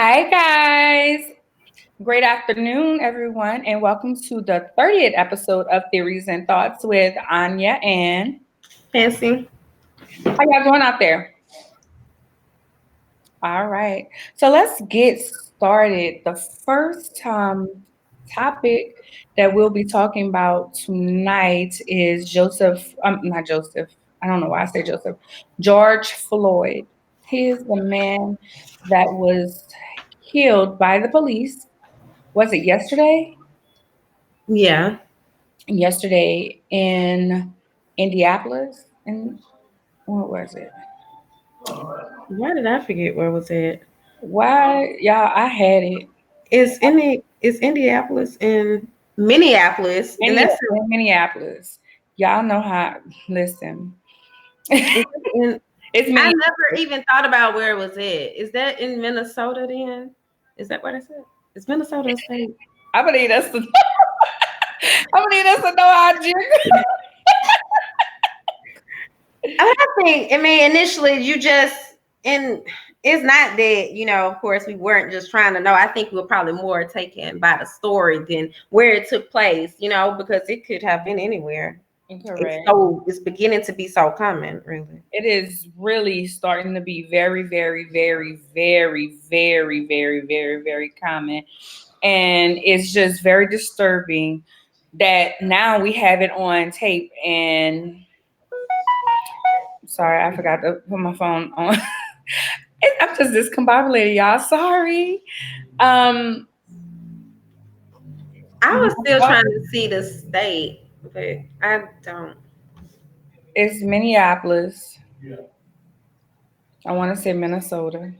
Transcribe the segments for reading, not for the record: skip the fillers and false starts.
Hi, guys. Great afternoon, everyone, and welcome to the 30th episode of Theories and Thoughts with Anya and Fancy. how y'all doing out there? All right. So let's get started. The first topic that we'll be talking about tonight is not Joseph. I don't know why I say Joseph. George Floyd. He is the man that was killed by the police. Was it yesterday? Yeah. Yesterday in Indianapolis. And what was it? Why did I forget where was it? Why, y'all? I had it. Is Indianapolis in Minneapolis? Then that's Minneapolis. Y'all know how. Listen, is it's it in, I Minneapolis. never even thought about where was it. Is that in Minnesota then? Is that what I said? Is Minnesota a state? I believe that's the. I believe that's the know our geography. Initially you just and it's not that, of course we weren't just trying to know. I think we were probably more taken by the story than where it took place, because it could have been anywhere. Correct. It's beginning to be so common, really. It is really starting to be very, very, very, very, very, very, very, very common. And it's just very disturbing that now we have it on tape. And sorry, I forgot to put my phone on. I'm just discombobulated, y'all. Sorry. Um, I was still trying to see the state, but I don't. it's Minneapolis. I want to say Minnesota.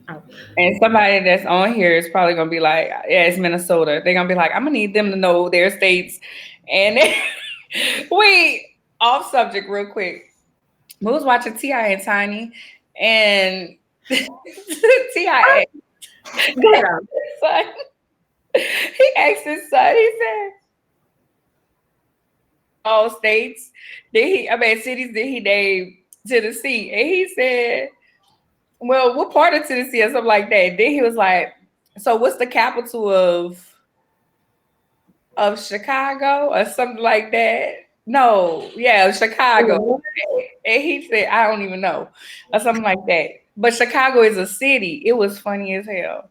Oh. And somebody that's on here is probably gonna be like, "Yeah, it's Minnesota." They're gonna be like, "I'm gonna need them to know their states." And wait, off subject, real quick. We was watching Ti and Tiny, and Ti asked his son. He asked his son. He said, "All states cities did he name Tennessee?" And he said, "Well, what part of Tennessee or something like that?" Then he was like, "So what's the capital of Chicago or something like that?" No, yeah, Chicago. And he said, "I don't even know," or something like that. But Chicago is a city. It was funny as hell.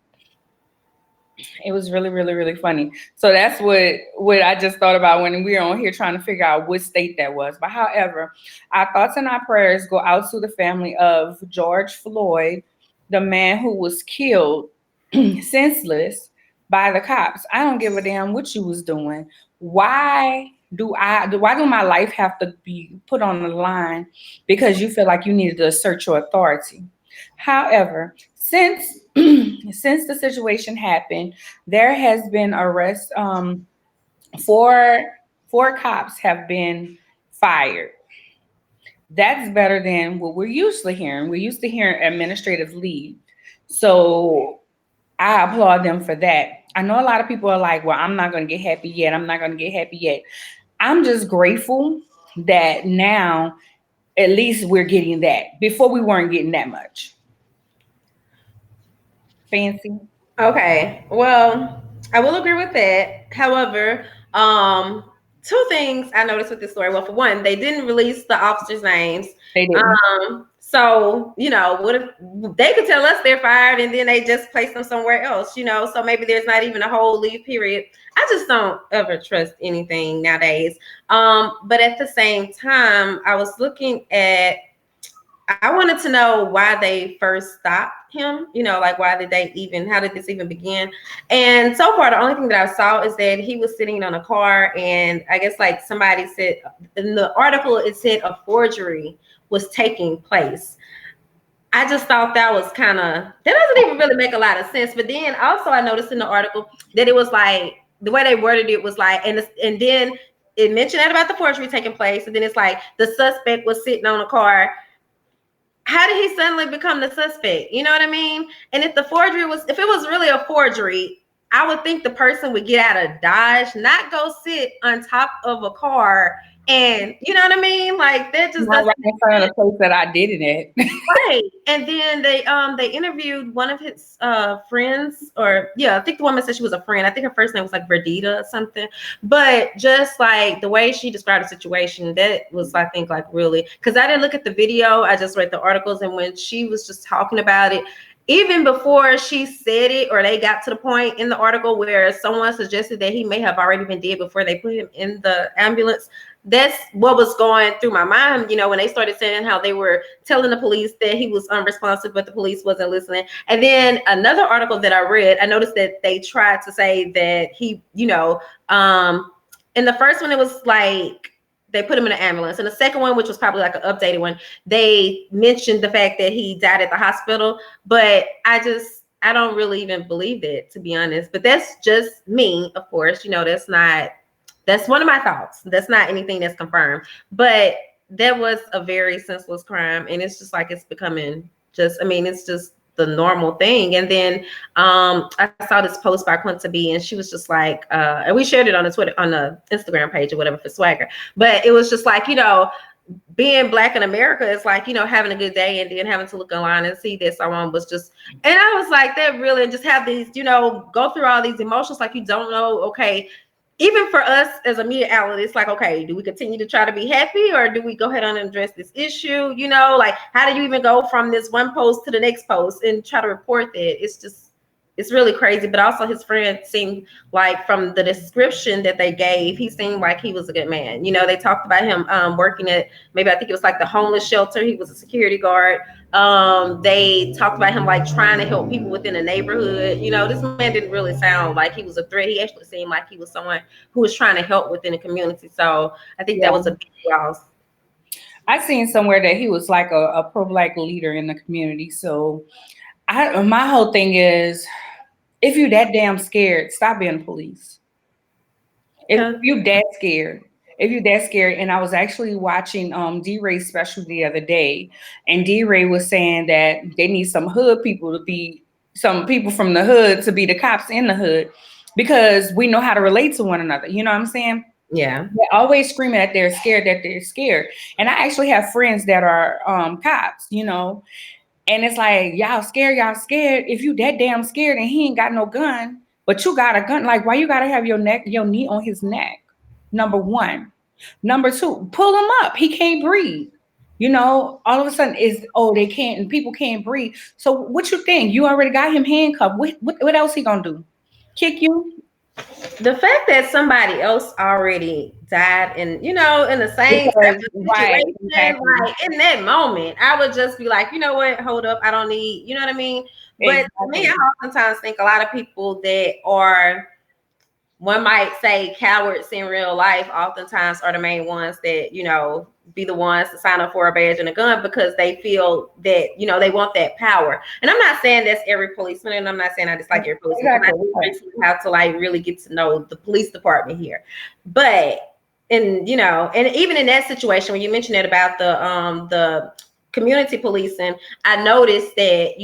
It was really, really, really funny. So that's what I just thought about when we were on here trying to figure out what state that was. But however, our thoughts and our prayers go out to the family of George Floyd, the man who was killed senseless by the cops. I don't give a damn what you was doing. Why do my life have to be put on the line because you feel like you needed to assert your authority? However, since the situation happened, there has been arrests. Four cops have been fired. That's better than what we're usually hearing. We're used to hearing administrative leave. So I applaud them for that. I know a lot of people are like, well, I'm not going to get happy yet. I'm not going to get happy yet. I'm just grateful that now at least we're getting that. Before we weren't getting that much. Fancy. Okay. Well, I will agree with that. However, two things I noticed with this story. Well, for one, they didn't release the officers' names. They didn't. So, what if they could tell us they're fired and then they just place them somewhere else, so maybe there's not even a whole leave period. I just don't ever trust anything nowadays. But at the same time, I was looking at, I wanted to know why they first stopped him, like how did this even begin? And so far, the only thing that I saw is that he was sitting on a car, and I guess like somebody said in the article, it said a forgery was taking place. I just thought that doesn't even really make a lot of sense. But then also I noticed in the article that it was like, the way they worded it was like, and then it mentioned that about the forgery taking place. And then it's like the suspect was sitting on a car. How did he suddenly become the suspect? You know what I mean? And if it was really a forgery, I would think the person would get out of Dodge, not go sit on top of a car And you know what I mean? Like that just Not doesn't right in make front of sense. the place that I did it at. Right. And then they interviewed one of his friends, or yeah, I think the woman said she was a friend. I think her first name was like Verdita or something. But just like the way she described the situation, that was, I think, like really, because I didn't look at the video, I just read the articles, and when she was just talking about it, even before she said it, or they got to the point in the article where someone suggested that he may have already been dead before they put him in the ambulance, that's what was going through my mind, when they started saying how they were telling the police that he was unresponsive, but the police wasn't listening. And then another article that I read, I noticed that they tried to say that he, in the first one, it was like they put him in an ambulance. And the second one, which was probably like an updated one, they mentioned the fact that he died at the hospital. But I don't really even believe that, to be honest. But that's just me, of course. That's one of my thoughts. That's not anything that's confirmed. But that was a very senseless crime. And it's just like it's becoming it's just the normal thing. And then I saw this post by Quinta B, and she was just like, and we shared it on the Twitter, on the Instagram page or whatever for Swagger. But it was just like, being Black in America is like, having a good day and then having to look online and see that someone was just, and I was like, that really, just have these, go through all these emotions, like you don't know, okay, even for us as a media outlet, it's like, okay, do we continue to try to be happy, or do we go ahead and address this issue? Like, how do you even go from this one post to the next post and try to report that? It's really crazy. But also his friend seemed like, from the description that they gave, he seemed like he was a good man. They talked about him working at, maybe I think it was like the homeless shelter. He was a security guard. They talked about him like trying to help people within the neighborhood. This man didn't really sound like he was a threat. He actually seemed like he was someone who was trying to help within the community. So I think that was a big loss. I seen somewhere that he was like a pro-Black leader in the community. So my whole thing is, if you that damn scared, stop being police. If Yeah. you that scared, and I was actually watching D-Ray's special the other day, and D-Ray was saying that they need some hood people to be, some people from the hood to be the cops in the hood, because we know how to relate to one another. You know what I'm saying? Yeah. They're always screaming that they're scared, And I actually have friends that are cops, and it's like, y'all scared, If you that damn scared and he ain't got no gun, but you got a gun, like, why you gotta have your knee on his neck? Number one. Number two, pull him up. He can't breathe. All of a sudden is, oh, they can't, and people can't breathe. So what you think? You already got him handcuffed. What else he gonna do? Kick you? The fact that somebody else already died, and in the same type Because, of right, situation, exactly. like in that moment, I would just be like, you know what, hold up, I don't need, you know what I mean? But to me, I Exactly. oftentimes think a lot of people that are, one might say, cowards in real life, oftentimes are the main ones that, be the ones to sign up for a badge and a gun, because they feel that, they want that power. And I'm not saying that's every policeman, and I'm not saying I dislike every policeman, because Exactly. I think you have to like really get to know the police department here. But, and even in that situation, when you mentioned it about the community policing, I noticed that,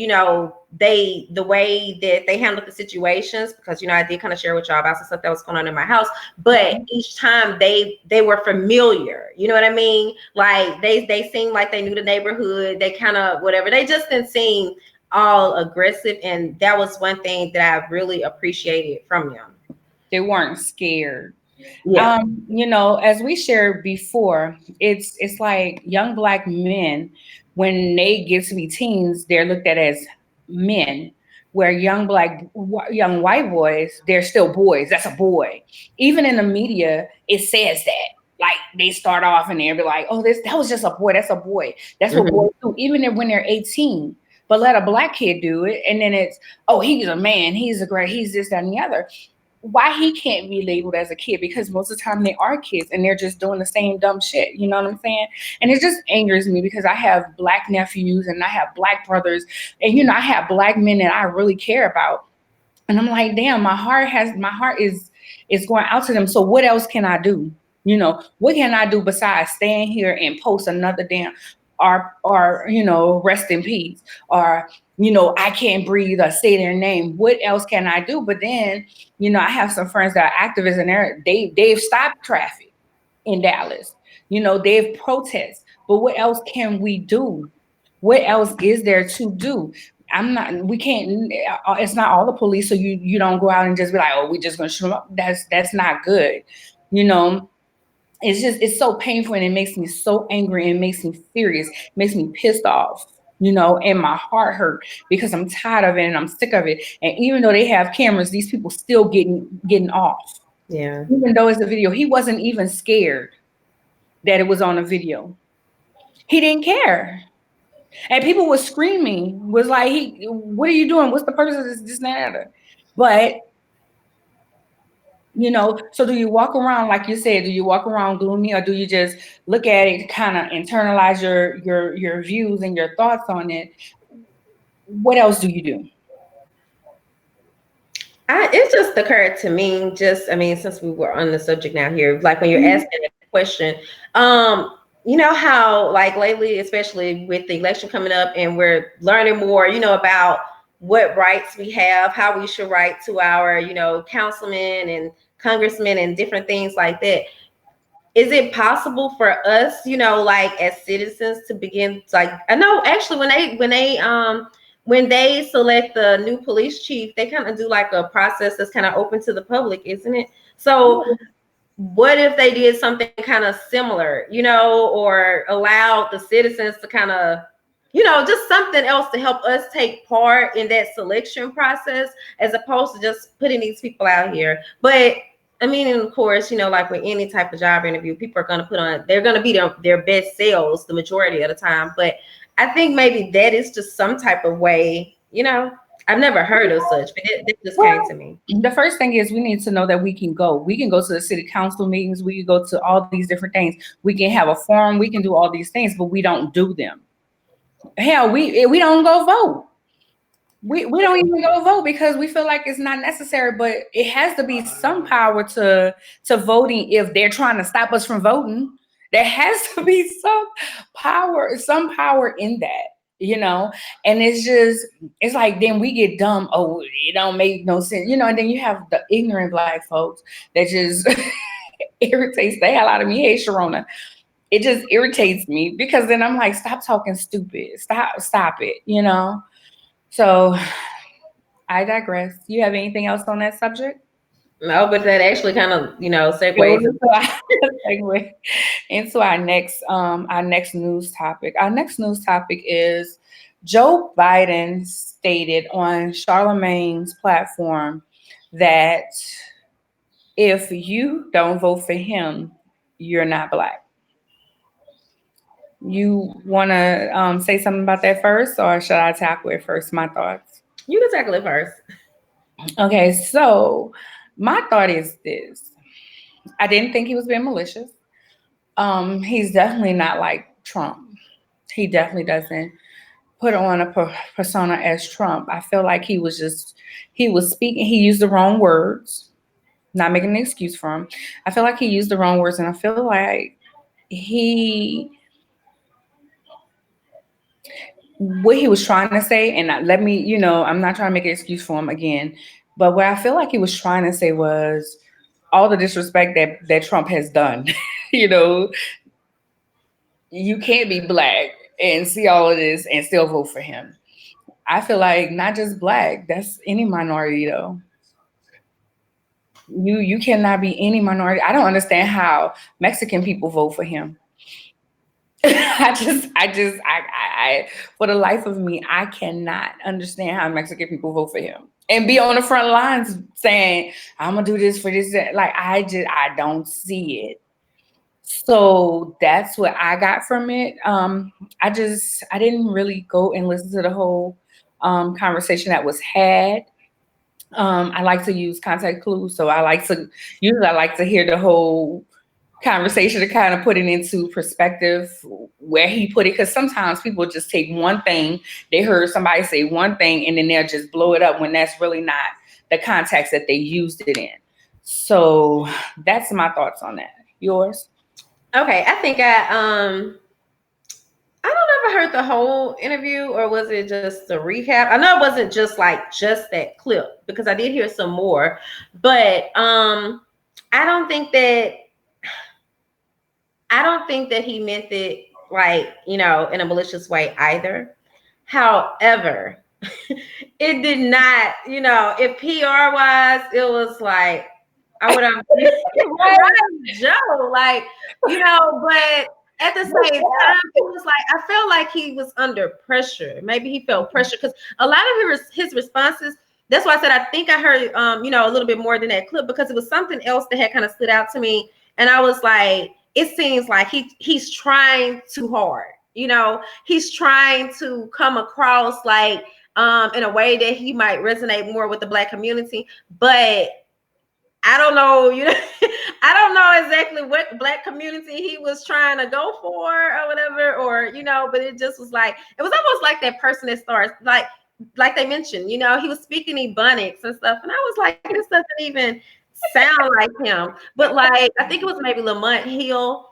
the way that they handled the situations, because I did kind of share with y'all about some stuff that was going on in my house, but each time they were familiar, you know what I mean? Like they seemed like they knew the neighborhood, they kind of whatever, they just didn't seem all aggressive, and that was one thing that I really appreciated from them. They weren't scared. Yeah. As we shared before, it's like young Black men, when they get to be teens, they're looked at as men, where young white boys, they're still boys. That's a boy. Even in the media, it says that. Like, they start off and they'll be like, oh, that was just a boy. That's a boy. That's what boys do, even when they're 18. But let a Black kid do it, and then it's, oh, he's a man. He's this, that, and the other. Why he can't be labeled as a kid? Because most of the time they are kids and they're just doing the same dumb shit. You know what I'm saying? And it just angers me, because I have Black nephews and I have Black brothers, and I have Black men that I really care about. And I'm like, damn, my heart is going out to them. So what else can I do? What can I do besides stand here and post another damn, or rest in peace, or I can't breathe, or say their name? What else can I do? But then, I have some friends that are activists, and they've stopped traffic in Dallas. They've protested. But what else can we do? What else is there to do? We can't, it's not all the police. So you don't go out and just be like, oh, we're just going to shoot them up. That's not good. You know, it's so painful, and it makes me so angry, and it makes me furious, it makes me pissed off, and my heart hurt because I'm tired of it and I'm sick of it. And even though they have cameras, these people still getting off. Yeah. Even though it's a video, he wasn't even scared that it was on a video. He didn't care. And people were screaming, was like, what are you doing? What's the purpose of this and that? But so do you walk around, like you said, do you walk around gloomy, or do you just look at it, kind of internalize your views and your thoughts on it? What else do you do? It just occurred to me, since we were on the subject now here, like when you're asking that question, how like lately, especially with the election coming up, and we're learning more, about what rights we have, how we should write to our, councilmen and congressmen and different things like that. Is it possible for us, like as citizens, to begin, like, I know actually when they select the new police chief, they kind of do like a process that's kind of open to the public, isn't it? So what if they did something kind of similar, or allowed the citizens to kind of, just something else to help us take part in that selection process, as opposed to just putting these people out here. But I mean, and of course, like with any type of job interview, people are going to they're going to be their best selves the majority of the time. But I think maybe that is just some type of way, I've never heard of such, but it just came to me. The first thing is we need to know that we can go. We can go to the city council meetings. We can go to all these different things. We can have a forum. We can do all these things, but we don't do them. Hell, we don't go vote. We don't even go vote because we feel like it's not necessary, but it has to be some power to voting if they're trying to stop us from voting. There has to be some power in that, and it's like then we get dumb. Oh, it don't make no sense, and then you have the ignorant Black folks that just irritates the hell out of me. Hey, Sharona. It just irritates me because then I'm like, stop talking stupid. Stop it. So I digress. You have anything else on that subject? No, but that actually kind of, segues into our next news topic. Our next news topic is Joe Biden stated on Charlemagne's platform that if you don't vote for him, you're not Black. You want to say something about that first, or should I tackle it first? My thoughts. You can tackle it first. Okay, so my thought is this. I didn't think he was being malicious. He's definitely not like Trump. He definitely doesn't put on a persona as Trump. I feel like he was speaking, he used the wrong words, not making an excuse for him. I feel like he used the wrong words, and I feel like what he was trying to say, and let me, I'm not trying to make an excuse for him again, but what I feel like he was trying to say was all the disrespect that Trump has done. You can't be Black and see all of this and still vote for him. I feel like not just Black, that's any minority though. You cannot be any minority. I don't understand how Mexican people vote for him. I for the life of me, I cannot understand how Mexican people vote for him and be on the front lines saying, I'm gonna do this for this. Like, I don't see it. So that's what I got from it. I didn't really go and listen to the whole conversation that was had. I like to use context clues. So I like to hear the whole conversation to kind of put it into perspective where he put it, because sometimes people just take one thing, they heard somebody say one thing, and then they'll just blow it up when that's really not the context that they used it in. So that's my thoughts on that. Yours? Okay, I think I don't know if I heard the whole interview, or was it just a recap? I know it wasn't just that clip, because I did hear some more, but I don't think that I don't think that he meant it like, in a malicious way either. However, it did not, if PR wise, it was like, I would have, right, Joe, like, but at the same time, it was like, I felt like he was under pressure. Maybe he felt pressure because a lot of his responses, that's why I said, I think I heard, a little bit more than that clip because it was something else that had kind of stood out to me. And I was like, it seems like he's trying too hard. He's trying to come across like, in a way that he might resonate more with the Black community, but I don't know, I don't know exactly what Black community he was trying to go for or whatever, or, but it just was like, it was almost like that person that starts like they mentioned, he was speaking Ebonics and stuff. And I was like, this doesn't even sound like him. But like, I think it was maybe Lamont Hill.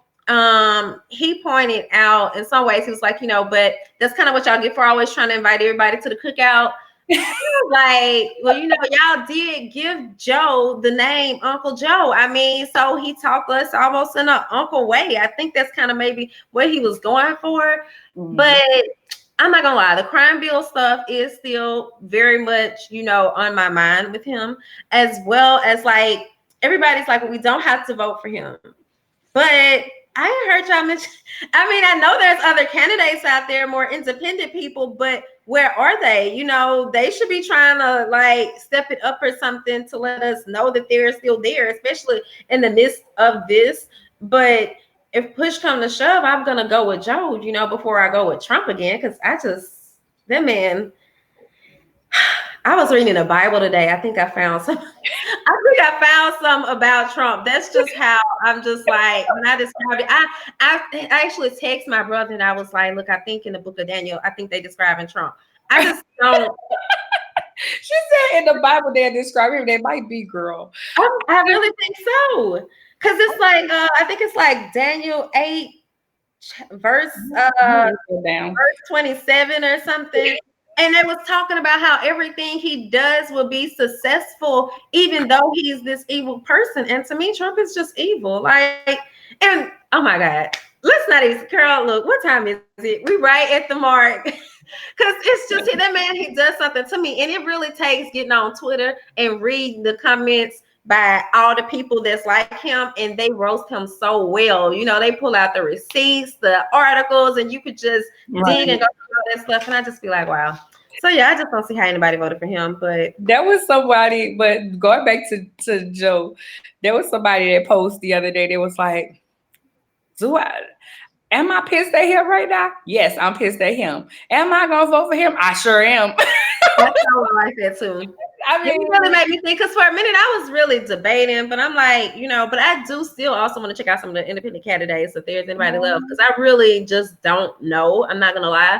He pointed out in some ways, he was like, but that's kind of what y'all get for always trying to invite everybody to the cookout. Like, well, y'all did give Joe the name Uncle Joe. I mean, so he talked us almost in an uncle way. I think that's kind of maybe what he was going for. But I'm not gonna lie, the crime bill stuff is still very much, on my mind with him, as well as like everybody's like, well, we don't have to vote for him. But I heard y'all mention, I mean, I know there's other candidates out there, more independent people, but where are they? They should be trying to like step it up or something to let us know that they're still there, especially in the midst of this. But if push come to shove, I'm going to go with Joe, before I go with Trump again, because that man, I was reading the Bible today. I think I found some about Trump. That's just how I'm just like, when I described it, I actually text my brother and I was like, look, I think in the book of Daniel, I think they describing Trump. I just don't. She said in the Bible they're describing him. They might be, girl. I really think so. Because it's like, I think it's like Daniel 8, verse 27 or something. And they was talking about how everything he does will be successful, even though he's this evil person. And to me, Trump is just evil. Like, and oh my God, let's not even, Carol, look, what time is it? We right at the mark. Because it's just that man, he does something to me. And it really takes getting on Twitter and reading the comments by all the people that's like him, and they roast him so well. They pull out the receipts, the articles, and you could just dig and go through all that stuff. And I just be like, wow. So yeah, I just don't see how anybody voted for him. But there was somebody, but going back to Joe, there was somebody that posted the other day that was like, am I pissed at him right now? Yes, I'm pissed at him. Am I gonna vote for him? I sure am. I like that too. I mean, it really made me think, because for a minute I was really debating, but I'm like, but I do still also want to check out some of the independent candidates if there's anybody left, because I really just don't know. I'm not gonna lie.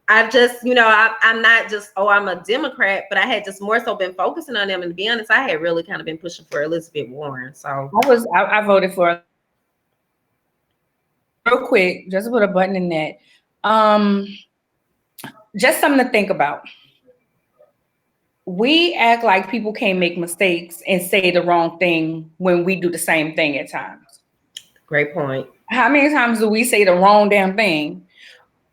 I've just, I'm not just, I'm a Democrat, but I had just more so been focusing on them. And to be honest, I had really kind of been pushing for Elizabeth Warren. So I voted for, real quick, just to put a button in that. Just something to think about. We act like people can't make mistakes and say the wrong thing when we do the same thing at times. Great point. How many times do we say the wrong damn thing?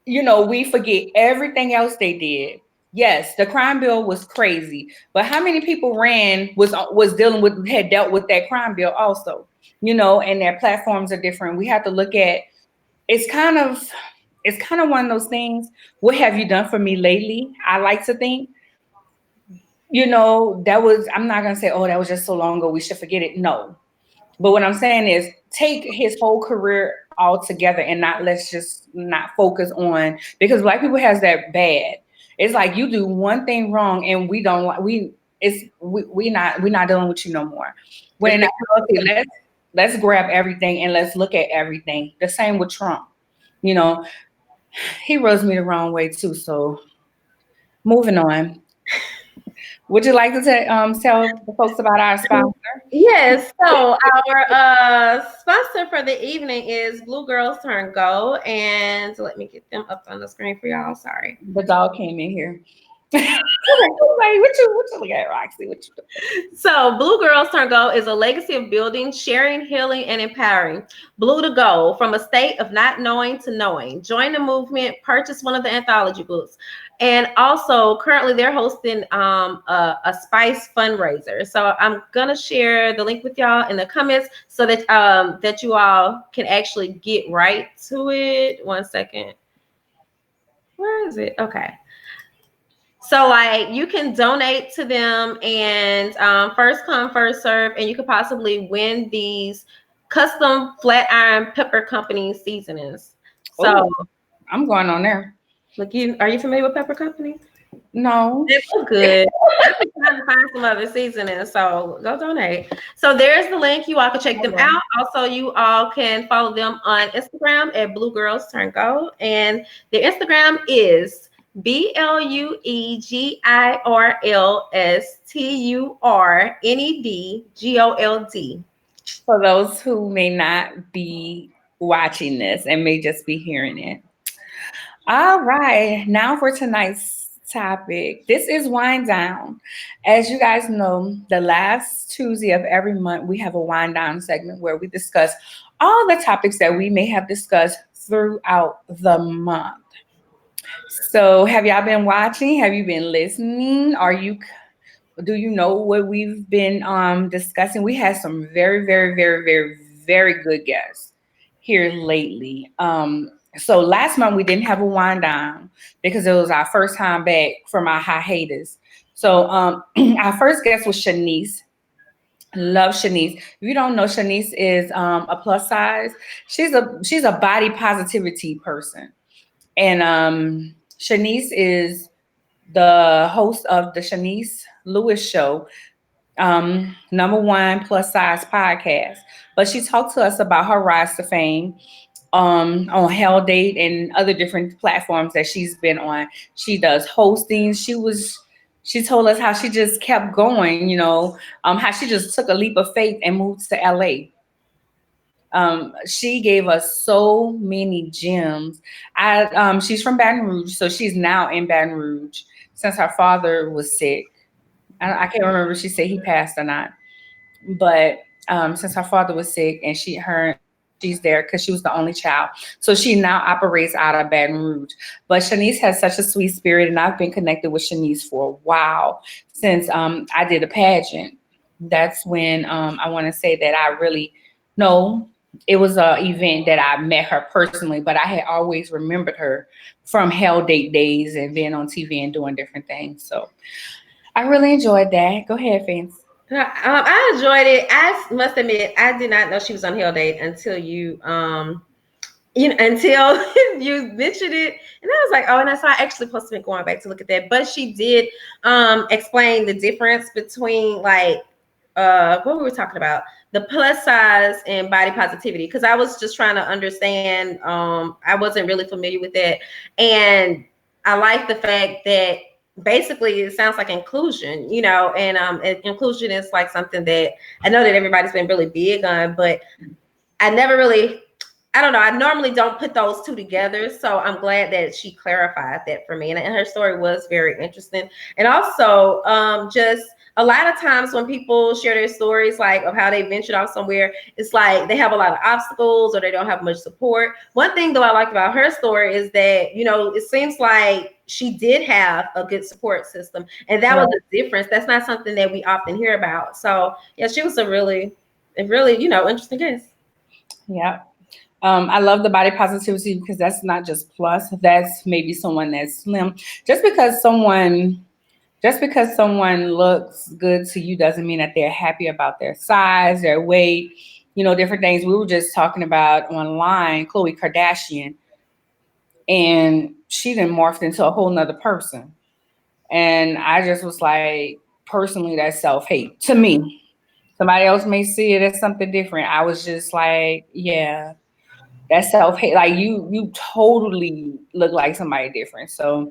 We forget everything else they did. Yes, the crime bill was crazy, but how many people had dealt with that crime bill also? And their platforms are different. We have to look at, it's kind of one of those things. What have you done for me lately? I like to think, that was, I'm not going to say, that was just so long ago, we should forget it. No. But what I'm saying is take his whole career all together and let's just not focus on, because Black people has that bad. It's like you do one thing wrong and we're not dealing with you no more. When let's grab everything and let's look at everything. The same with Trump. He rubs me the wrong way too. So moving on. Would you like to tell the folks about our sponsor? Yes. So our sponsor for the evening is Blue Girls Turn Go. And let me get them up on the screen for y'all. Sorry. The dog came in here. Like, what you look at, Roxy? What you So, Blue Girls Turn Gold is a legacy of building, sharing, healing, and empowering. Blue to Gold, from a state of not knowing to knowing. Join the movement, purchase one of the anthology books. And also, currently, they're hosting a Spice fundraiser. So, I'm going to share the link with y'all in the comments so that you all can actually get right to it. One second. Where is it? Okay. So like you can donate to them and first come, first serve, and you could possibly win these custom flat iron pepper company seasonings. So Oh, I'm going on there. look, are you familiar with Pepper Company? No. They look good. I'm just trying to find some other seasonings, so go donate. So there's the link. You all can check them out. Also, you all can follow them on Instagram at Blue Girls Turn Gold, and their Instagram is BLUEGIRLSTURNEDGOLD. For those who may not be watching this and may just be hearing it. All right, now for tonight's topic. This is Wind Down. As you guys know, the last Tuesday of every month, we have a wind down segment where we discuss all the topics that we may have discussed throughout the month. So, have y'all been watching? Have you been listening? Do you know what we've been discussing? We had some very, very, very, very, very good guests here lately. So last month we didn't have a wind down because it was our first time back from our hiatus. So our first guest was Shanice. Love Shanice. If you don't know, Shanice is a plus size. She's a body positivity person, and Shanice is the host of the Shanice Lewis Show, number one plus size podcast. But she talked to us about her rise to fame on Hell Date and other different platforms that she's been on. She does hosting. She told us how she just kept going, how she just took a leap of faith and moved to LA. She gave us so many gems. She's from Baton Rouge, so she's now in Baton Rouge since her father was sick. I can't remember if she said he passed or not, but since her father was sick and she's there because she was the only child, so she now operates out of Baton Rouge. But Shanice has such a sweet spirit, and I've been connected with Shanice for a while since I did a pageant. That's when I want to say that I really no. It was a event that I met her personally, but I had always remembered her from Hell Date days and being on TV and doing different things. So I really enjoyed that. Go ahead, Fancy. I enjoyed it. I must admit, I did not know she was on Hell Date until until you mentioned it, and I was like, oh, and that's why I actually supposed to be going back to look at that. But she did explain the difference between like what we were talking about, the plus size and body positivity, because I was just trying to understand. I wasn't really familiar with that, and I like the fact that basically it sounds like inclusion, and inclusion is like something that I know that everybody's been really big on, but I never really, I don't know, I normally don't put those two together. So I'm glad that she clarified that for me. And her story was very interesting. And also, just a lot of times when people share their stories, like of how they ventured off somewhere, it's like they have a lot of obstacles or they don't have much support. One thing though I like about her story is that, it seems like she did have a good support system. And that was the difference. That's not something that we often hear about. So yeah, she was a really, interesting guest. Yeah. I love the body positivity because that's not just plus, that's maybe someone that's slim. Just because someone looks good to you doesn't mean that they're happy about their size, their weight, different things. We were just talking about online, Khloe Kardashian, and she then morphed into a whole nother person. And I just was like, personally, that's self-hate to me. Somebody else may see it as something different. I was just like, yeah, that's self-hate. Like you totally look like somebody different. So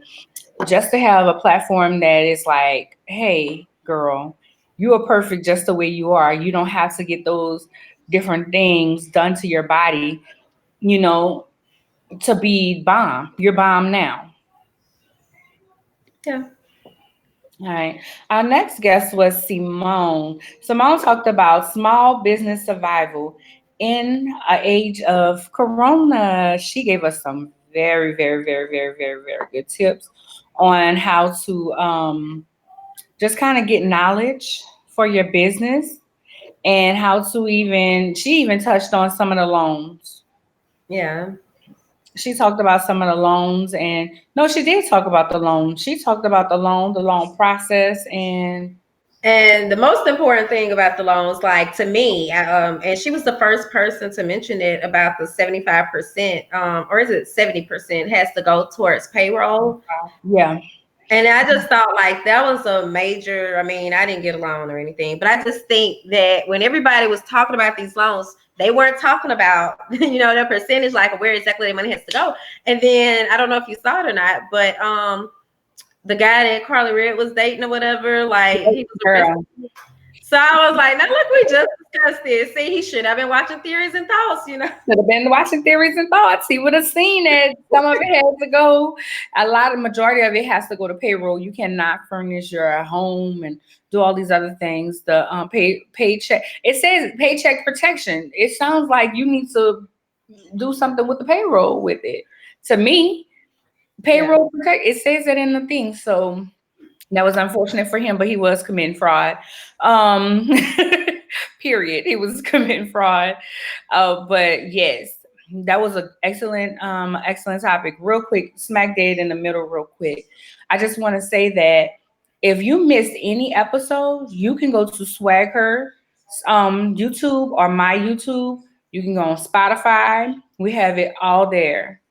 just to have a platform that is like, hey, girl, you are perfect just the way you are. You don't have to get those different things done to your body, you know, to be bomb. You're bomb now. Yeah. All right. Our next guest was Simone. Simone talked about small business survival in an age of Corona. She gave us some very, very, very, very, very, very good tips on how to just kind of get knowledge for your business and how to even, she even touched on some of the loans. Yeah. She talked about some of the loans and no, she did talk about the loan. She talked about the loan process and And the most important thing about the loans, like to me, and she was the first person to mention it about the 75%, or is it 70% has to go towards payroll. yeah. And I just thought like that was a major, I mean, I didn't get a loan or anything, but I just think that when everybody was talking about these loans, they weren't talking about, the percentage, like where exactly the money has to go. And then I don't know if you saw it or not, but the guy that Carly Red was dating or whatever, like he was Girl. arrested. So I was like, now look, we just discussed this. See, he should have been watching Theories and Thoughts. Should have been watching Theories and Thoughts. He would have seen it. Some of it has to go. Majority of it has to go to payroll. You cannot furnish your home and do all these other things. The paycheck. It says paycheck protection. It sounds like you need to do something with the payroll with it. To me, Yeah. payroll protect. It says that in the thing. So that was unfortunate for him, but he was committing fraud. Um, period. He was committing fraud. But yes, that was an excellent topic. Real quick, smack dead in the middle, real quick. I just want to say that if you missed any episodes, you can go to Swagger YouTube or my YouTube. You can go on Spotify. We have it all there.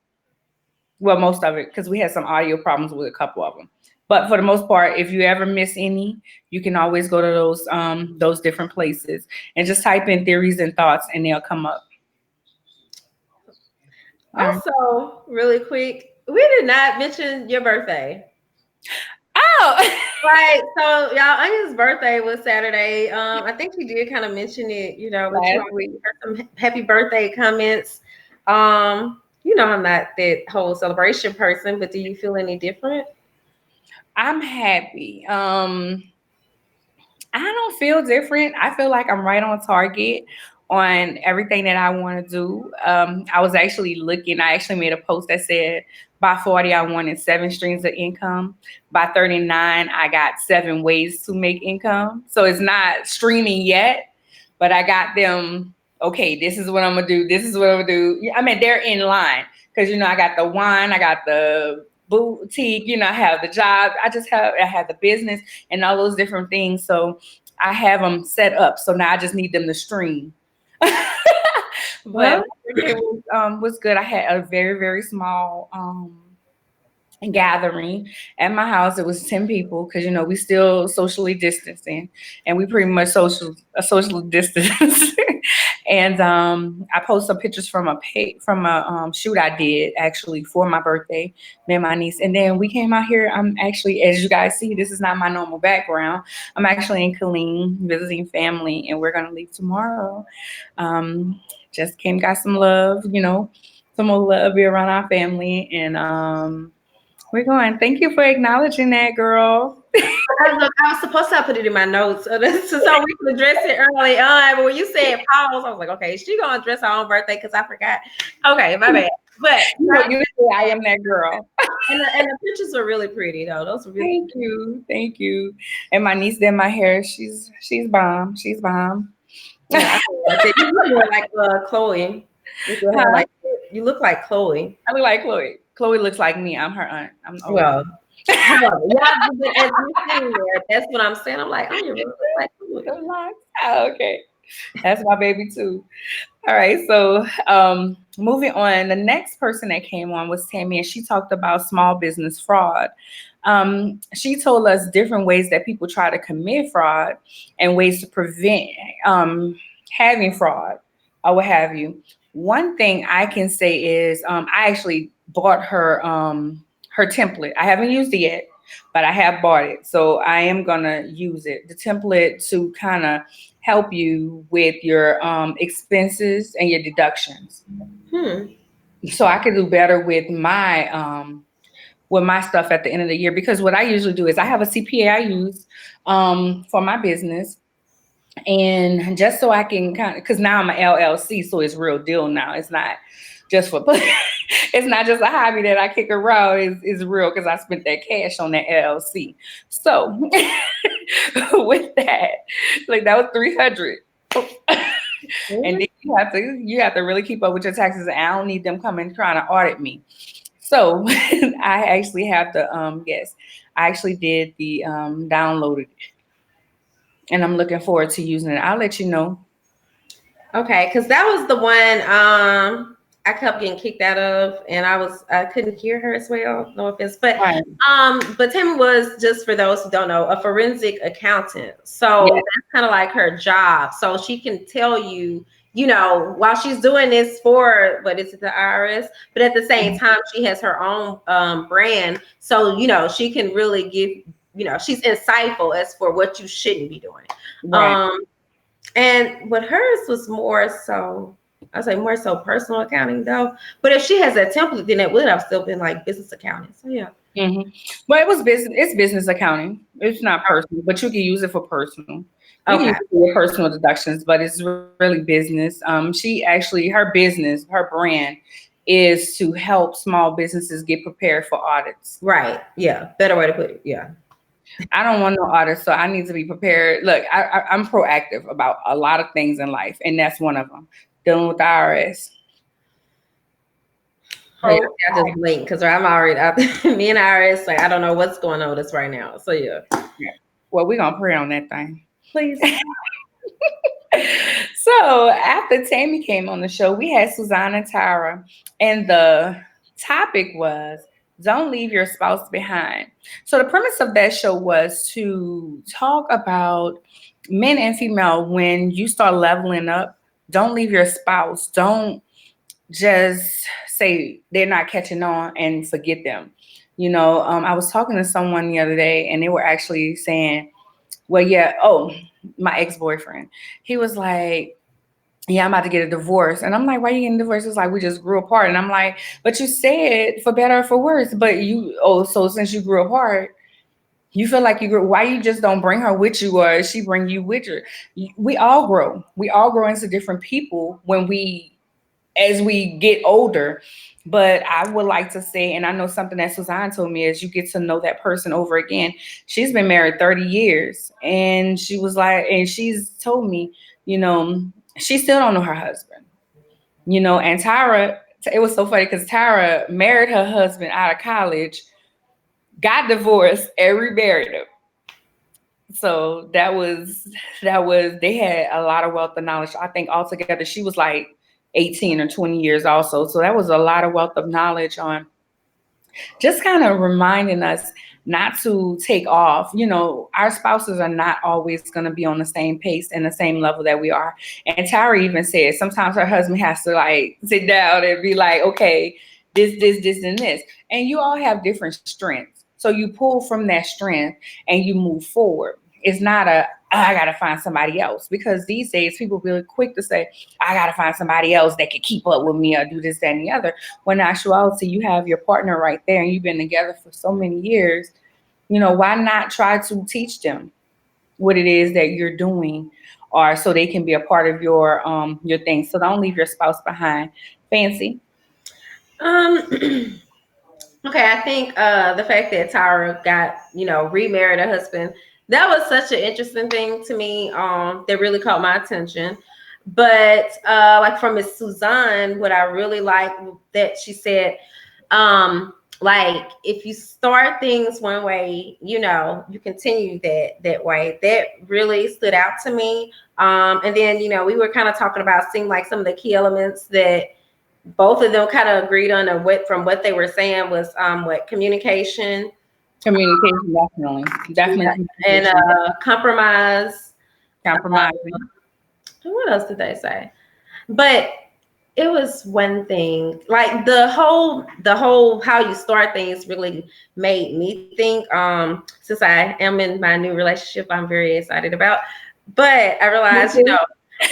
Well, most of it, because we had some audio problems with a couple of them. But for the most part, if you ever miss any, you can always go to those different places and just type in theories and thoughts, and they'll come up. Also, really quick, we did not mention your birthday. Oh, Right. So y'all, Anya's birthday was Saturday. I think she did kind of mention it, but you last all week. heard some happy birthday comments. I'm not that whole celebration person, but do you feel any different? I'm happy. I don't feel different. I feel like I'm right on target on everything that I want to do. I was actually looking, I actually made a post that said by 40, I wanted 7 streams of income. By 39, I got 7 ways to make income. So it's not streaming yet, but I got them. Okay, this is what I'm gonna do. This is what I'm gonna do. I mean, they're in line because I got the wine, I got the boutique, I have the job, I have the business and all those different things. So I have them set up. So now I just need them to stream. But Well, was good. I had a very very small gathering at my house. It was 10 people because we still socially distancing and we pretty much social distance. And I posted some pictures from a shoot I did actually for my birthday, me and my niece. And then we came out here. I'm actually, as you guys see, this is not my normal background. I'm actually in Killeen visiting family, and we're gonna leave tomorrow. Just came, got some love, some more love be around our family, and we're going. Thank you for acknowledging that, girl. I was supposed to have put it in my notes so we can address it early on. But when you said pause, I was like, okay, she gonna address her own birthday because I forgot. Okay, my bad. But You say I am that girl. and the pictures are really pretty though. Those are really Thank you. And my niece did my hair. She's bomb. She's bomb. yeah. I said, you look more like Chloe. With your hair Huh? like you look like Chloe. I look like Chloe. Chloe looks like me. I'm her aunt. I'm old. Well, yeah, but as you're sitting there, that's what I'm saying. I'm like, oh, you really look like Chloe. Oh, okay. That's my baby too. All right. So moving on. The next person that came on was Tammy, and she talked about small business fraud. She told us different ways that people try to commit fraud and ways to prevent having fraud or what have you. One thing I can say is I actually bought her template. I haven't used it yet, but I have bought it. So I am gonna use it. The template to kind of help you with your expenses and your deductions. Hmm. So I could do better with with my stuff at the end of the year, because what I usually do is I have a CPA I use for my business. And just so I can kind of, because now I'm an LLC, so it's real deal now. It's not just for, it's not just a hobby that I kick around. It's real because I spent that cash on that LLC. So with that, like that was 300. And then you have to really keep up with your taxes. And I don't need them coming trying to audit me. So I actually have to yes, I actually did the downloaded it, and I'm looking forward to using it. I'll let you know. Okay, because that was the one I kept getting kicked out of, and I couldn't hear her as well. No offense, Right. but Tammy was, just for those who don't know, a forensic accountant. So Yeah. that's kind of like her job. So she can tell you, while she's doing this for, what is it, the IRS, but at the same time she has her own brand. So she can really give, she's insightful as for what you shouldn't be doing. Right. And what hers was more so, I say more so personal accounting though. But if she has that template, then it would have still been like business accounting. So yeah. Mm-hmm. Well, it was business. It's business accounting. It's not personal, but you can use it for personal. You can use Okay. it for your personal deductions, but it's really business. She actually, her business, her brand is to help small businesses get prepared for audits. Right. Yeah. Better way to put it. Yeah. I don't want no audits, so I need to be prepared. Look, I'm proactive about a lot of things in life, and that's one of them. Dealing with the IRS. Yeah, I just blink because I'm already out. Me and Iris, like, I don't know what's going on with us right now. So yeah. Well, we're gonna pray on that thing. Please. So after Tammy came on the show, we had Suzanne and Tara, and the topic was don't leave your spouse behind. So the premise of that show was to talk about men and female when you start leveling up. Don't leave your spouse. Don't just say they're not catching on and forget them. I was talking to someone the other day, and they were actually saying, well, yeah, oh, my ex-boyfriend. He was like, yeah, I'm about to get a divorce. And I'm like, why are you getting divorced? It's like, we just grew apart. And I'm like, but you said for better or for worse. But so since you grew apart, you feel like you grew, why you just don't bring her with you, or she bring you with her? We all grow. We all grow into different people as we get older. But I would like to say, and I know something that Suzanne told me, is you get to know that person over again. She's been married 30 years, and she was like, and she's told me, she still don't know her husband. And Tyra, it was so funny because Tyra married her husband out of college, got divorced, and remarried him. So they had a lot of wealth of knowledge. I think altogether she was like 18 or 20 years also. So that was a lot of wealth of knowledge on just kind of reminding us not to take off. Our spouses are not always going to be on the same pace and the same level that we are. And Tara even said sometimes her husband has to like sit down and be like, okay, this, and this. And you all have different strengths. So you pull from that strength and you move forward. It's not I got to find somebody else, because these days people really quick to say, I got to find somebody else that can keep up with me or do this, that, and the other. When in actuality, you have your partner right there and you've been together for so many years. Why not try to teach them what it is that you're doing, or so they can be a part of your thing. So don't leave your spouse behind. Fancy. Okay, I think the fact that Tara got, remarried her husband, that was such an interesting thing to me. That really caught my attention. But like from Miss Suzanne, what I really like that she said, like if you start things one way, you continue that way. That really stood out to me. And then we were kind of talking about seeing like some of the key elements that both of them kind of agreed on, from what they were saying was communication, Definitely, and compromise. compromising. What else did they say? But it was one thing, like the whole how you start things really made me think. Since I am in my new relationship, I'm very excited about. But I realized,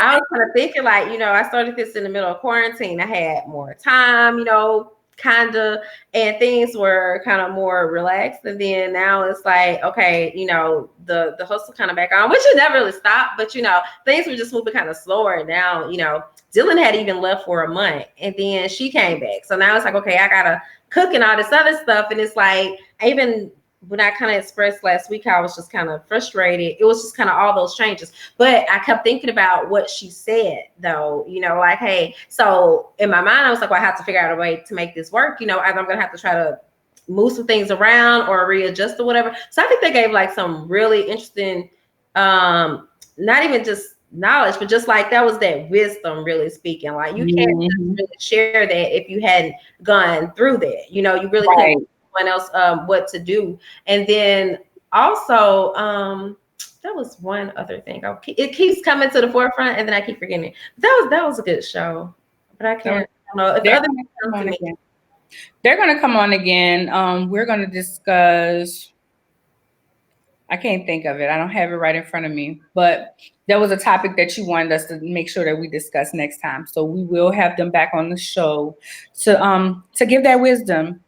I was kind of thinking like, I started this in the middle of quarantine. I had more time, kind of, and things were kind of more relaxed. And then now it's like, okay, the hustle kind of back on, which it never really stopped, but things were just moving kind of slower. Now, Dylan had even left for a month, and then she came back. So now it's like, okay, I gotta cook and all this other stuff. And it's like, even when I kind of expressed last week, I was just kind of frustrated. It was just kind of all those changes. But I kept thinking about what she said, though, like, hey, so in my mind, I was like, well, I have to figure out a way to make this work. Either I'm going to have to try to move some things around or readjust or whatever. So I think they gave like some really interesting, not even just knowledge, but just like that was that wisdom really speaking. Like you can't just really share that if you hadn't gone through that. You really can't someone else what to do. And then also that was one other thing. It keeps coming to the forefront, and then I keep forgetting it. But that was a good show. But I can't. I don't know if other people come to me. They're gonna come on again. We're gonna discuss. I can't think of it. I don't have it right in front of me, but there was a topic that you wanted us to make sure that we discuss next time. So we will have them back on the show to give that wisdom.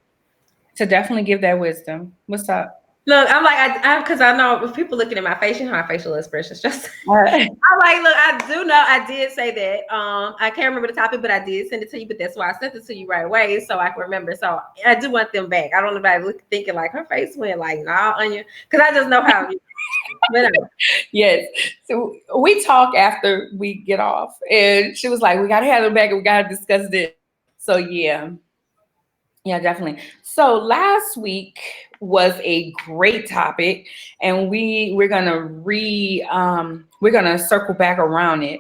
To definitely give that wisdom. What's up? Look, I'm like, because I know if people looking at my face, my facial expressions just. I'm like, look, I do know I did say that. I can't remember the topic, but I did send it to you. But that's why I sent it to you right away, so I can remember. So I do want them back. I don't know if thinking like her face went like, nah, Anya, because I just know how. Yes. So we talk after we get off, and she was like, "We gotta have them back, and we gotta discuss this." So yeah. Yeah, definitely. So last week was a great topic, and we're gonna circle back around it.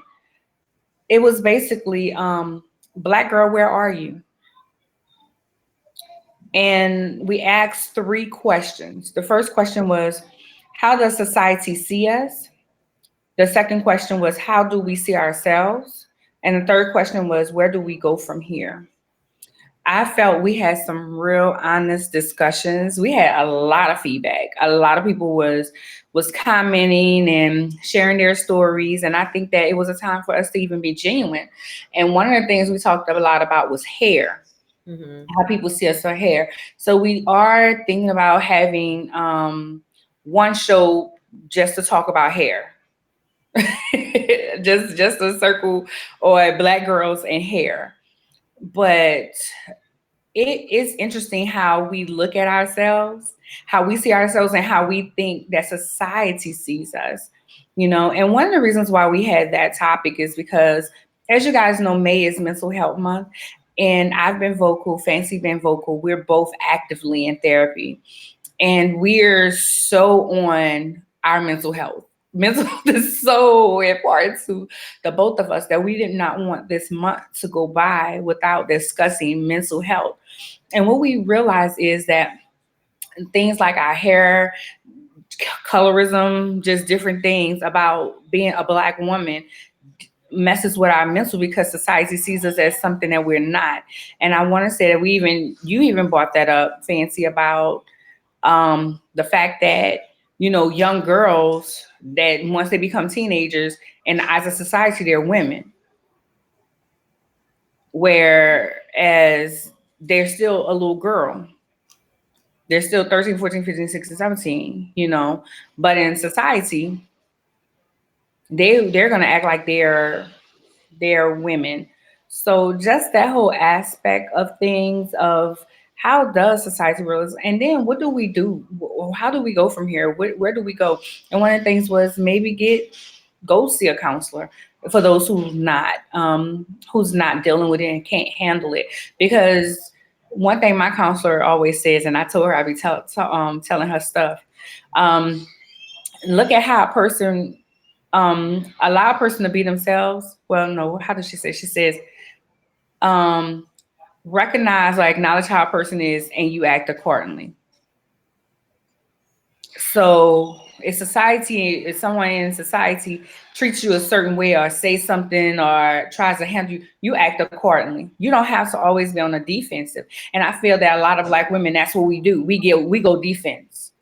It was basically Black girl, where are you? And we asked three questions. The first question was, how does society see us? The second question was, how do we see ourselves? And the third question was, where do we go from here? I felt we had some real honest discussions. We had a lot of feedback. A lot of people was commenting and sharing their stories, and I think that it was a time for us to even be genuine. And one of the things we talked a lot about was hair. How people see us for hair. So we are thinking about having one show just to talk about hair. just a circle or Black girls and hair. But it is interesting how we look at ourselves, how we see ourselves, and how we think that society sees us. And one of the reasons why we had that topic is because, as you guys know, May is Mental Health Month, and I've been vocal, Fancy been vocal. We're both actively in therapy, and we're so on our mental health. Mental health is so important to the both of us that we did not want this month to go by without discussing mental health. And what we realize is that things like our hair, colorism, just different things about being a Black woman messes with our mental because society sees us as something that we're not. And I want to say that you even brought that up, Fancy, about the fact that young girls that once they become teenagers and as a society they're women, whereas they're still a little girl. They're still 13, 14, 15, 16, 17, but in society they're going to act like they're women. So just that whole aspect of things, of how does society realize, and then what do we do? How do we go from here? Where do we go? And one of the things was maybe go see a counselor for those who's not dealing with it and can't handle it. Because one thing my counselor always says, and I told her I'd be telling her stuff. Look at how a person allow a person to be themselves. Well, no, how does she say? She says, recognize or acknowledge how a person is and you act accordingly. So if someone in society treats you a certain way or say something or tries to handle you, you act accordingly. You don't have to always be on the defensive. And I feel that a lot of Black women, that's what we do. We go defense.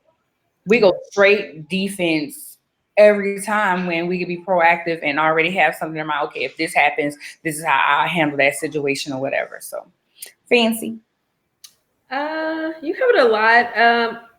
We go straight defense every time when we could be proactive and already have something in mind. Okay, if this happens, this is how I handle that situation or whatever. So, Fancy. You covered a lot.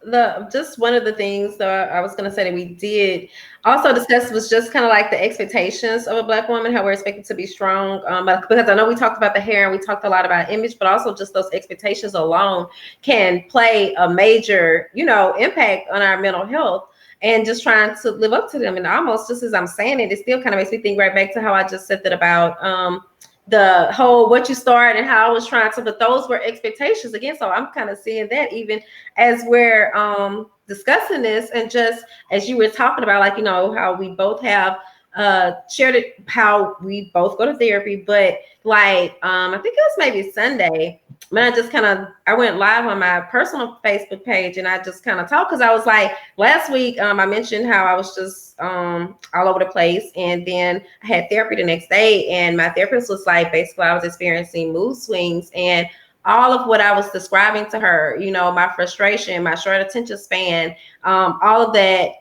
The just one of the things that I was going to say that we did also discuss was just kind of like the expectations of a Black woman, how we're expected to be strong. Because I know we talked about the hair and we talked a lot about image, but also just those expectations alone can play a major, impact on our mental health. And just trying to live up to them, and almost just as I'm saying it, it still kind of makes me think right back to how I just said that about the whole what you start and how I was trying to, but those were expectations again. So I'm kind of seeing that even as we're discussing this, and just as you were talking about, like, how we both have shared it, how we both go to therapy, but like I think it was maybe Sunday when I went live on my personal Facebook page, and I just kind of talked, because I was like, last week I mentioned how I was just all over the place, and then I had therapy the next day, and my therapist was like, basically I was experiencing mood swings, and all of what I was describing to her, my frustration, my short attention span, all of that,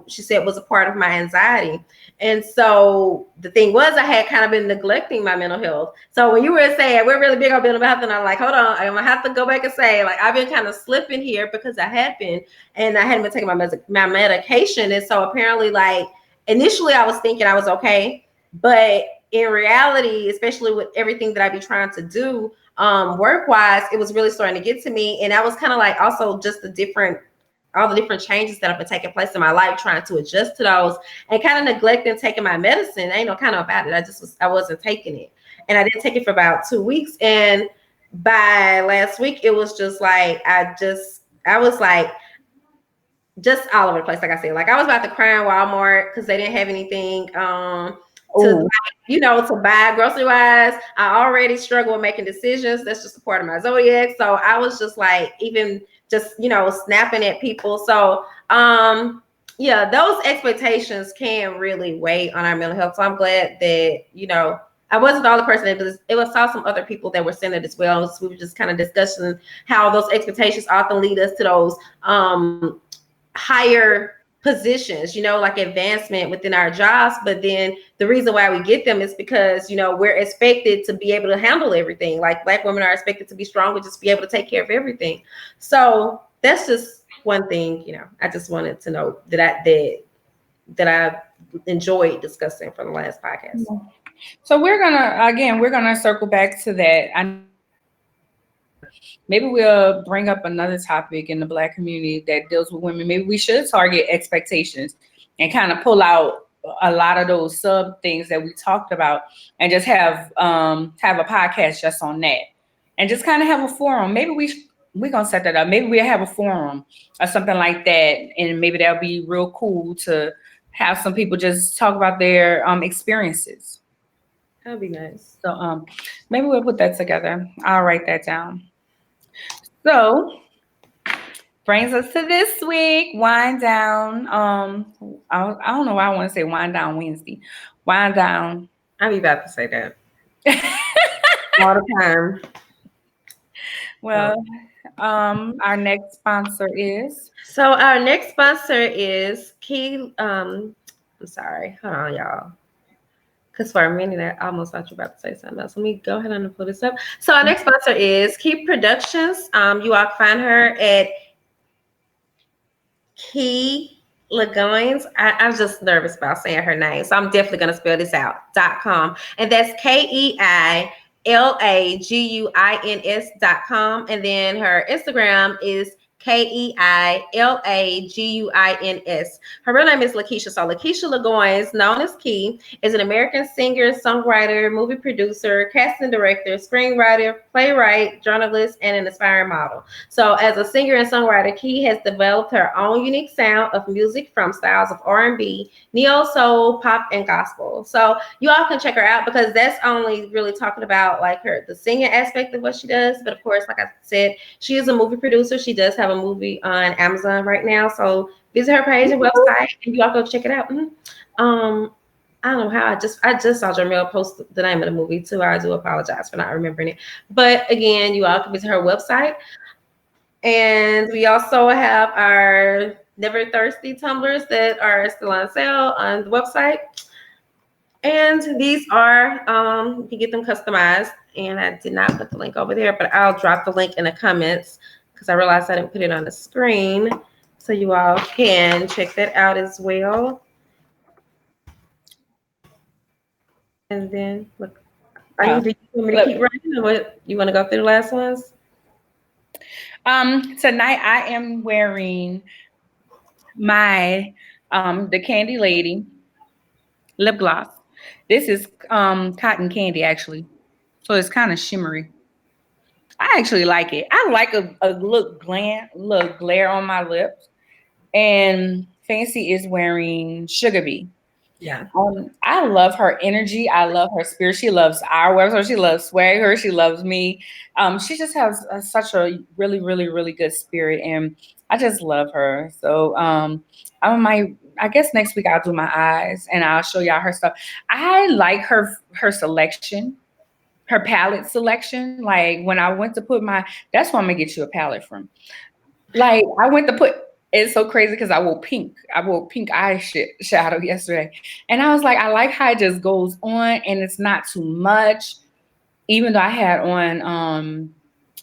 she said was a part of my anxiety. And so the thing was, I had kind of been neglecting my mental health. So when you were saying we're really big on mental health, and I'm like, hold on, I'm gonna have to go back and say, like, I've been kind of slipping here because I had been, and I hadn't been taking my medication. And so apparently, like, initially I was thinking I was okay, but in reality, especially with everything that I be trying to do work-wise, it was really starting to get to me. And I was kind of like, also just all the different changes that have been taking place in my life, trying to adjust to those, and kind of neglecting taking my medicine. Ain't no kind of about it. I wasn't taking it, and I didn't take it for about 2 weeks. And by last week, it was just like I was like just all over the place. Like I said, like I was about to cry in Walmart because they didn't have anything to buy grocery wise. I already struggle with making decisions. That's just a part of my zodiac. So I was just like, even just, snapping at people. So yeah, those expectations can really weigh on our mental health. So I'm glad that, I wasn't the only person it was saw some other people that were saying it as well. So we were just kind of discussing how those expectations often lead us to those higher positions, like advancement within our jobs. But then the reason why we get them is because, we're expected to be able to handle everything. Like Black women are expected to be strong and just be able to take care of everything. So that's just one thing, I just wanted to know that I enjoyed discussing from the last podcast. So we're gonna circle back to that. Maybe we'll bring up another topic in the Black community that deals with women. Maybe we should target expectations and kind of pull out a lot of those sub things that we talked about, and just have a podcast just on that, and just kind of have a forum. Maybe we're gonna set that up. Maybe we'll have a forum or something like that, and maybe that'll be real cool to have some people just talk about their experiences. That'd be nice. So maybe we'll put that together. I'll write that down. So brings us to this week, wind down. I don't know why I want to say wind down Wednesday. Wind down. I'll be about to say that all the time. Well, our next sponsor is. So our next sponsor is Key. I'm sorry. Hold on, y'all. Because for a minute, I almost thought you were about to say something else. Let me go ahead and pull this up. So our next sponsor is Key Productions. You all can find her at Key Lagoins. I'm just nervous about saying her name, so I'm definitely going to spell this out. .com, and that's KEILAGUINS.com, and then her Instagram is KEILAGUINS. Her real name is Lakeisha. So Lakeisha Lagoins, known as Key, is an American singer, songwriter, movie producer, casting director, screenwriter, playwright, journalist, and an aspiring model. So as a singer and songwriter, Key has developed her own unique sound of music from styles of R&B, neo soul, pop, and gospel. So you all can check her out, because that's only really talking about like the singing aspect of what she does. But of course, like I said, she is a movie producer. She does have a movie on Amazon right now. So visit her page and website, and you all go check it out. I don't know how I just saw Jamel post the name of the movie too. I do apologize for not remembering it. But again, you all can visit her website. And we also have our Never Thirsty tumblers that are still on sale on the website. And these are, you can get them customized. And I did not put the link over there, but I'll drop the link in the comments because I realized I didn't put it on the screen. So you all can check that out as well. And then look, do you want me to keep running, or what? You want to go through the last ones? Tonight I am wearing my the Candy Lady lip gloss. This is cotton candy actually. So it's kind of shimmery. I actually like it. I like a look glare on my lips. And Fancy is wearing Sugar Bee. Yeah. I love her energy. I love her spirit. She loves our website. She loves Swagger. She loves me. She just has such a really, really, really good spirit, and I just love her. So I guess next week I'll do my eyes and I'll show y'all her stuff. I like her selection, her palette selection. Like when I went to put that's why I'm gonna get you a palette from. Like I went to put it's so crazy because I wore pink. I wore pink shadow yesterday. And I was like, I like how it just goes on and it's not too much. Even though I had on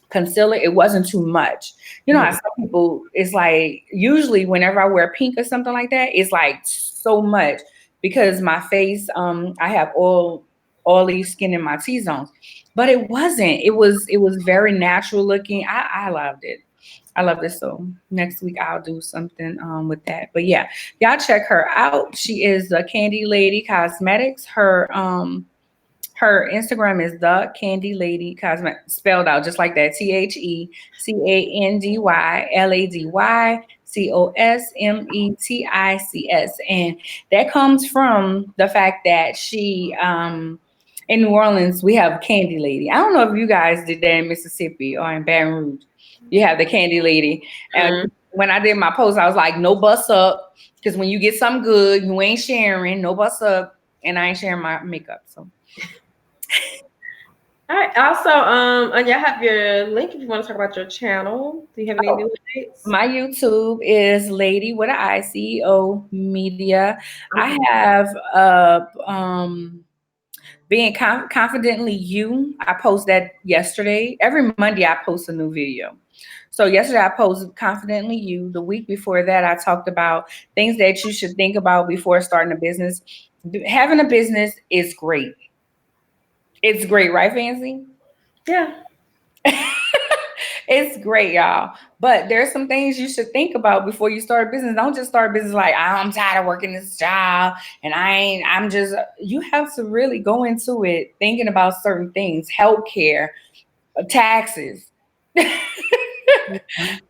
concealer, it wasn't too much. You know, how some people, it's like usually whenever I wear pink or something like that, it's like so much because my face, I have oily skin in my T zones. But it wasn't. It was very natural looking. I loved it. I love this. So next week I'll do something with that. But yeah, y'all check her out. She is the Candy Lady Cosmetics. Her Instagram is the Candy Lady Cosmetics, spelled out just like that. TheCandylady And that comes from the fact that she in New Orleans we have Candy Lady. I don't know if you guys did that in Mississippi or in Baton Rouge. You have the Candy Lady. And when I did my post, I was like, no bust up. Because when you get something good, you ain't sharing, no bust up. And I ain't sharing my makeup. So all right. Also, Anya, I have your link if you want to talk about your channel. Do you have any new updates? My YouTube is Lady with an I, CEO Media. I have being confidently you. I posted that yesterday. Every Monday I post a new video. So yesterday I posted confidently you. The week before that I talked about things that you should think about before starting a business. Having a business is great. It's great, right, Fancy? Yeah. It's great, y'all. But there's some things you should think about before you start a business. Don't just start a business like, I'm tired of working this job and you have to really go into it thinking about certain things, healthcare, taxes. How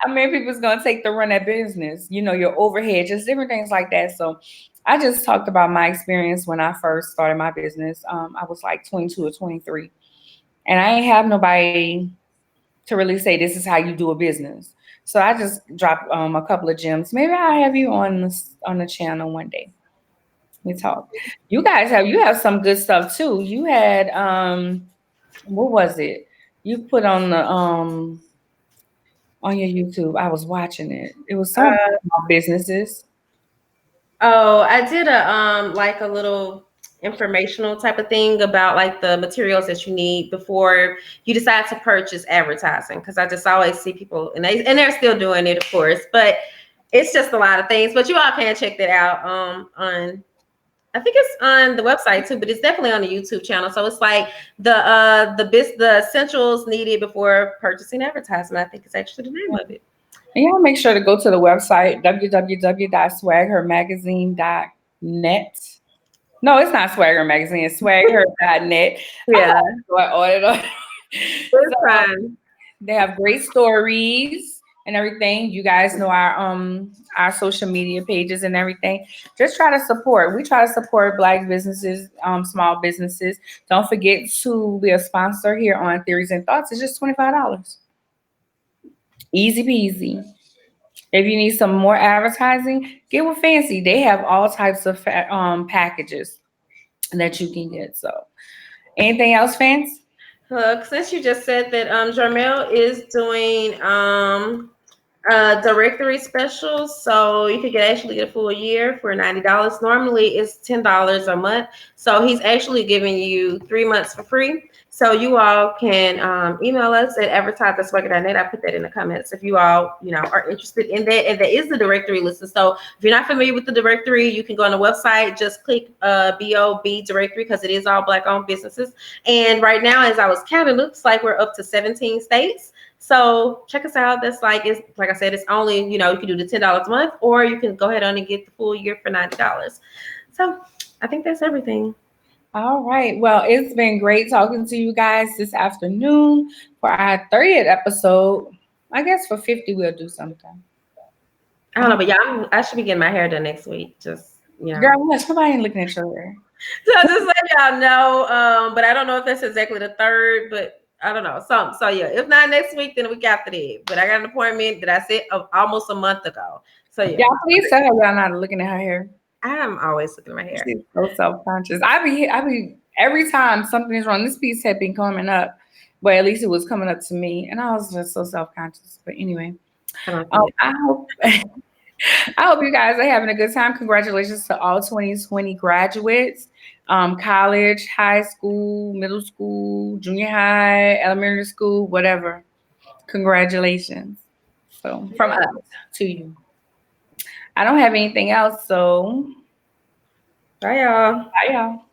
many people's going to take the run at business? You know, your overhead, just different things like that. So I just talked about my experience when I first started my business. I was like 22 or 23 and I ain't have nobody to really say this is how you do a business. So I just dropped a couple of gems. Maybe I'll have you on the channel one day. We talk. You have some good stuff too. You had what was it? You put on your YouTube. I was watching it. It was something about businesses. Oh, I did like a little informational type of thing about like the materials that you need before you decide to purchase advertising, because I just always see people and they're still doing it, of course, but it's just a lot of things. But you all can check that out on, I think it's on the website too, but it's definitely on the YouTube channel. So it's like the essentials needed before purchasing advertising. I think it's actually the name of it. And y'all make sure to go to the website, www.swaghermagazine.net. No, it's not Swagger Magazine, it's swagher.net. Yeah. So, they have great stories and everything. You guys know our social media pages and everything. Just try to support. We try to support Black businesses, small businesses. Don't forget to be a sponsor here on Theories and Thoughts. It's just $25. Easy peasy. If you need some more advertising, get with Fancy. They have all types of packages that you can get. So, anything else, Fancy? Look, since you just said that Jarmel is doing Directory specials, so you could get actually a full year for $90. Normally it's $10 a month, so he's actually giving you 3 months for free. So you all can email us at advertise@swagger.net. I put that in the comments if you all are interested in that. And there is the directory listed. So if you're not familiar with the directory, you can go on the website, just click BOB directory, because it is all Black owned businesses. And right now, as I was counting, looks like we're up to 17 states. So check us out. That's it's like I said, it's only, you can do the $10 a month, or you can go ahead on and get the full year for $90. So I think that's everything. All right. Well, it's been great talking to you guys this afternoon for our 30th episode. I guess for 50 we'll do something. I don't know, but yeah, I should be getting my hair done next week. Just Girl, somebody ain't looking at your hair. So just let y'all know. But I don't know if that's exactly the 3rd, but I don't know. So yeah, if not next week, then the week after that. But I got an appointment that I set almost a month ago. So yeah. Y'all please tell her y'all not looking at her hair. I'm always looking at my hair. She's so self-conscious. I be every time something is wrong. This piece had been coming up, but at least it was coming up to me, and I was just so self-conscious. But anyway, I hope you guys are having a good time. Congratulations to all 2020 graduates, college, high school, middle school, junior high, elementary school, whatever. Congratulations. So from us to you. I don't have anything else, so bye y'all. Bye y'all.